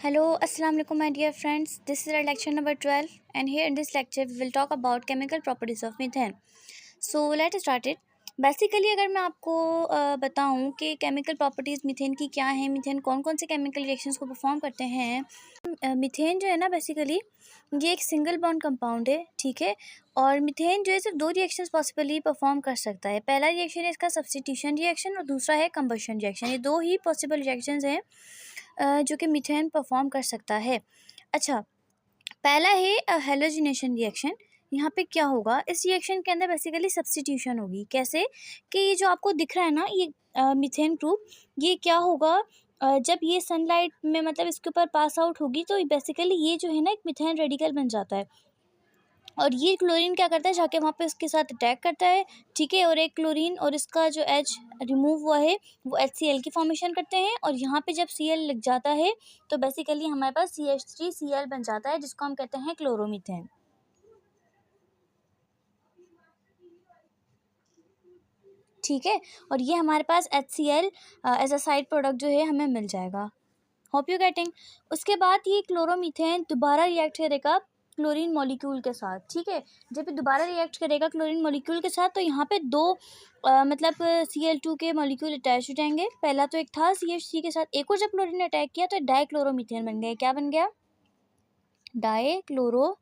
Hello, Assalamu alaikum, my dear friends. This is our lecture number 12, and here in this lecture, we will talk about chemical properties of methane. So, let's start it. Basically अगर मैं आपको बताऊं कि chemical properties methane की क्या है, methane कौन कौन से केमिकल रिएक्शंस को परफॉर्म करते हैं। मीथेन जो है ना, बेसिकली ये एक सिंगल बॉन्ड कंपाउंड है, ठीक है। और मीथेन जो है सिर्फ दो रिएक्शंस पॉसिबली परफॉर्म कर सकता है। पहला रिएक्शन है इसका सब्स्टिट्यूशन रिएक्शन और दूसरा है कंबशन रिएक्शन। ये दो ही पॉसिबल रिएक्शंस हैं जो कि मीथेन परफॉर्म कर सकता है। अच्छा, पहला है हेलोजिनेशन रिएक्शन। यहाँ पे क्या होगा, इस रिएक्शन के अंदर बेसिकली सब्स्टिट्यूशन होगी। कैसे कि ये जो आपको दिख रहा है ना, ये मीथेन ग्रुप, ये क्या होगा, जब ये सनलाइट में मतलब इसके ऊपर पास आउट होगी तो बेसिकली ये जो है ना एक मीथेन रेडिकल बन जाता है। और ये क्लोरीन क्या करता है, जाके वहाँ पे उसके साथ अटैक करता है, ठीक है। और एक क्लोरीन और इसका जो एच रिमूव हुआ है वो HCl की फॉर्मेशन करते हैं। और यहाँ पे जब Cl लग जाता है तो बेसिकली हमारे पास CH3Cl बन जाता है, जिसको हम कहते हैं क्लोरोमीथेन, ठीक है। और ये हमारे पास HCl as a side product जो है हमें मिल जाएगा। Hope you getting. उसके बाद ये क्लोरोमीथेन दोबारा रिएक्ट करेगा क्लोरीन मॉलिक्यूल के साथ, ठीक है। जब ये दोबारा रिएक्ट करेगा क्लोरीन मॉलिक्यूल के साथ तो यहाँ पे दो मतलब Cl2 के मॉलिक्यूल अटैच हो जाएंगे। पहला तो एक था CH3 के साथ, एक और जब क्लोरीन ने अटैक किया तो डाइक्लोरोमीथेन बन गया। क्या बन गया? डाइक्लोरो।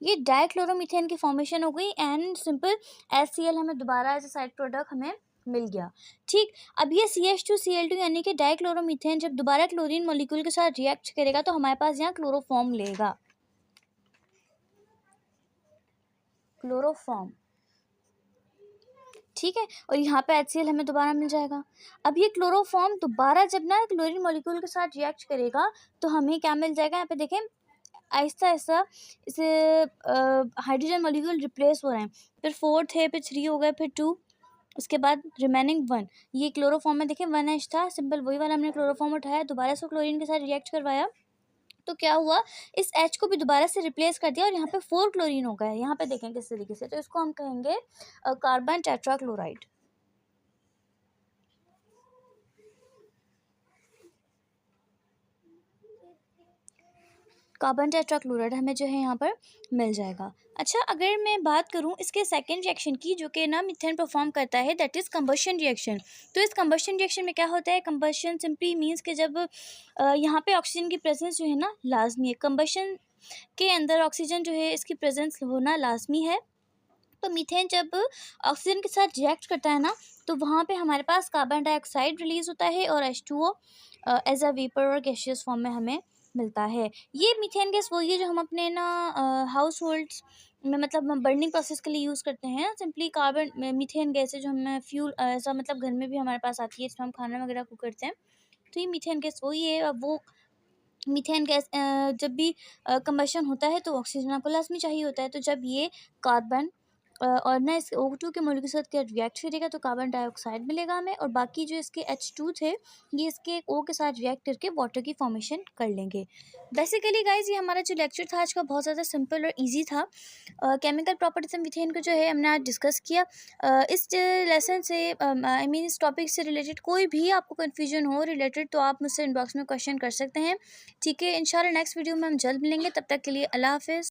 ये डाइक्लोरोमीथेन की फॉर्मेशन हो गई एंड सिंपल HCl हमें दोबारा एज अ साइड प्रोडक्ट हमें मिल गया, ठीक। अब ये CH2Cl2 यानी कि डाइक्लोरोमीथेन जब दोबारा क्लोरीन मॉलिक्यूल के साथ रिएक्ट करेगा तो हमारे पास यहाँ क्लोरोफॉर्म लेगा, क्लोरोफॉर्म, ठीक है। और यहाँ पे HCl हमें दोबारा मिल जाएगा। अब ये क्लोरोफॉर्म दोबारा जब ना क्लोरीन मॉलिक्यूल के साथ रिएक्ट करेगा तो हमें क्या मिल जाएगा, यहाँ पे देखें आहिस्ता आहिस्ता इसे हाइड्रोजन मॉलिक्यूल रिप्लेस हो रहे हैं। फिर 4th है, फिर 3 हो गए, फिर 2, उसके बाद रिमेनिंग 1। ये क्लोरोफॉर्म में देखें 1H था, सिंपल वही वाला हमने क्लोरोफॉर्म उठाया, दोबारा से क्लोरीन के साथ रिएक्ट करवाया तो क्या हुआ, इस H को भी दोबारा से रिप्लेस कर दिया और यहाँ पे 4 क्लोरीन हो गए। यहाँ पे देखें किस तरीके से, तो इसको हम कहेंगे कार्बन टेट्राक्लोराइड। कार्बन टेट्राक्लोराइड हमें जो है यहाँ पर मिल जाएगा। अच्छा, अगर मैं बात करूँ इसके सेकेंड रिएक्शन की जो कि ना मीथेन परफॉर्म करता है, दैट इज़ कंबशन रिएक्शन। तो इस कंबशन रिएक्शन में क्या होता है, कंबशन सिंपली मीन्स कि जब यहाँ पे ऑक्सीजन की प्रेजेंस जो है ना लाजमी है। कंबशन के अंदर ऑक्सीजन जो है इसकी प्रेजेंस होना लाजमी है। तो मीथेन जब ऑक्सीजन के साथ रिएक्ट करता है ना तो वहाँ पे हमारे पास कार्बन डाइऑक्साइड रिलीज़ होता है और H2O एज अ वेपर और गैसियस फॉर्म में हमें मिलता है। ये मीथेन गैस वही है जो हम अपने ना हाउस होल्ड्स में मतलब हम बर्निंग प्रोसेस के लिए यूज़ करते हैं। सिंपली कार्बन मीथेन गैस है जो हमें फ्यूल ऐसा मतलब घर में भी हमारे पास आती है, इसमें हम खाना वगैरह कुक करते हैं। तो ये मीथेन गैस वही है। अब वो मीथेन गैस जब भी कंबशन होता है तो ऑक्सीजन आपको लाजमी चाहिए होता है। तो जब ये कार्बन और ना इस O2 के मॉलिक्यूल के साथ क्या रिएक्ट करेगा तो कार्बन डाइऑक्साइड मिलेगा हमें, और बाकी जो इसके H2 थे ये इसके O के साथ रिएक्ट करके वाटर की फॉर्मेशन कर लेंगे। बेसिकली गाइज ये हमारा जो लेक्चर था आज का बहुत ज़्यादा सिंपल और इजी था। केमिकल प्रॉपर्टीज ऑफ मीथेन को जो है हमने आज डिस्कस किया। इस लेसन से आई मीन इस टॉपिक से रिलेटेड कोई भी आपको कन्फ्यूजन हो रिलेटेड तो आप मुझसे इनबॉक्स में क्वेश्चन कर सकते हैं, ठीक है। इंशाल्लाह नेक्स्ट वीडियो में हम जल्द मिलेंगे, तब तक के लिए अल्लाह हाफिज़।